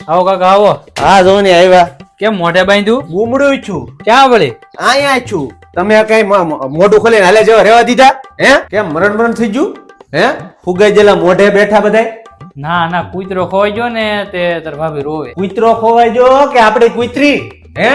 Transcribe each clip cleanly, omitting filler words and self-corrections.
આવો કાકા આવો. હા જો ને આવ્યા. કેમ મોઢે બાંધ્યું? ગુમડું છું. ક્યાં વળી? અહીંયા છું. તમે કઈ મોઢું ખોલીને હાલે જેવા રહેવા દીધા? હે કેમ મરણ થઈ ગયું? હે ફુગાઈ જેલા મોઢે બેઠા બધાય? ના ના કૂતરો ખોવાઈ ગયો ને તે તાર ભાભી રોવે. કૂતરો ખોવાઈ ગયો કે આપડી કૂતરી? હે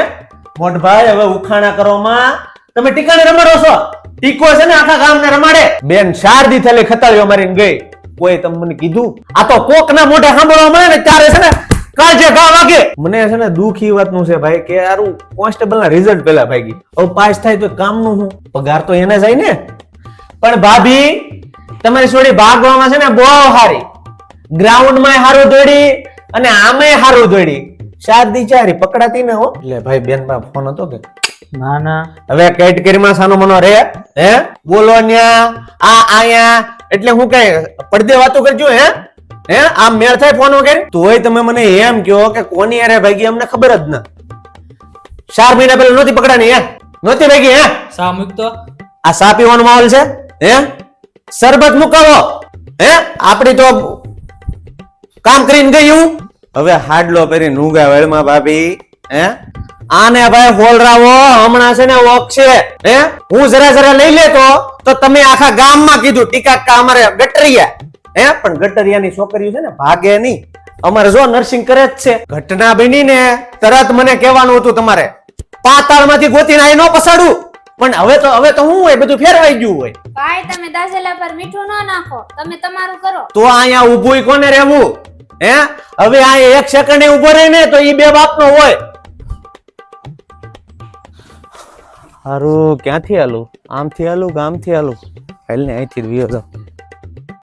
મોઢભાઈ હવે ઉખાણા કરવામાં તમે ટીકાને રમાડો છો. ટીકો છે ને આખા ગામને રમાડે. બેન 4 દી થલે ખતાળીઓ મારીને ગઈ. કોઈ તમને કીધું? આ તો કોકના મોઢે સાંભળવા મળે ને ત્યારે છે ને કાજે ગા વાગે. મને છે ને દુઃખ ઈ વાતનું છે ભાઈ કે આરું કોન્સ્ટેબલ ના રિઝલ્ટ પેલા ભાગી. હવે પાસ થાય તો કામનું હું? પગાર તો એને જાય ને. પણ ભાભી તમારી છોડી ભાગવામાં છે ને બહુ હારી. ગ્રાઉન્ડ માં હારું દોડી અને આમે હારું દોડી. 4 દી ચારી પકડાતી ને હો. એટલે ભાઈ બેન માં ફોન હતો કે ના ના હવે કેટેગરીમાં સાનો મનો રે. હે બોલો ન્યા આ આયા એટલે હું કઈ પડદે વાતો કરજો. હે આમ મેળ થાય ફોન વગેરે? તોય તમે મને એમ કહો કે કોની અરે ભાગી અમને ખબર જ ના. 4 મહિના પહેલા નહોતી પકડાની. નહોતી ભાગી. સા મૂકતો. આ સા પીવાનો માહોલ છે. શરબત મુકાવો. આપડી તો કામ કરીને ગયું. હવે હાડલો પહેરી નુંગા વેળમાં ભાભી. આને ભાઈ હોલરાવો હમણાં છે ને ઓક છે. હું જરા લઈ લેતો તો તમે આખા ગામમાં કીધું ટીકા અમારે ગટરિયા. પણ ગટરિયાની છોકરીઓ છે ને ભાગે નહીં. અમારે જો નર્સિંગ કરે જ છે. ઘટના બની ને તરત મને કહેવાનું હતું તમારે પાતાળમાંથી ગોતીને આઈ ન પસાડું. પણ હવે તો હું હોય બધું ફેરવાઈ ગયું હોય. ભાઈ તમે દાજેલા પર મીઠું ન નાખો. તમે તમારું કરો. તો અહીંયા ઊભું કોને રહેવું? હવે આ 1 સેકન્ડ ઉભો રહે ને તો ઈ બે બાપનો હોય. હારું ક્યાંથી હાલું? આમથી હાલું કે આમથી હાલું? હાલ ને અહીંથી વિયો જાવ.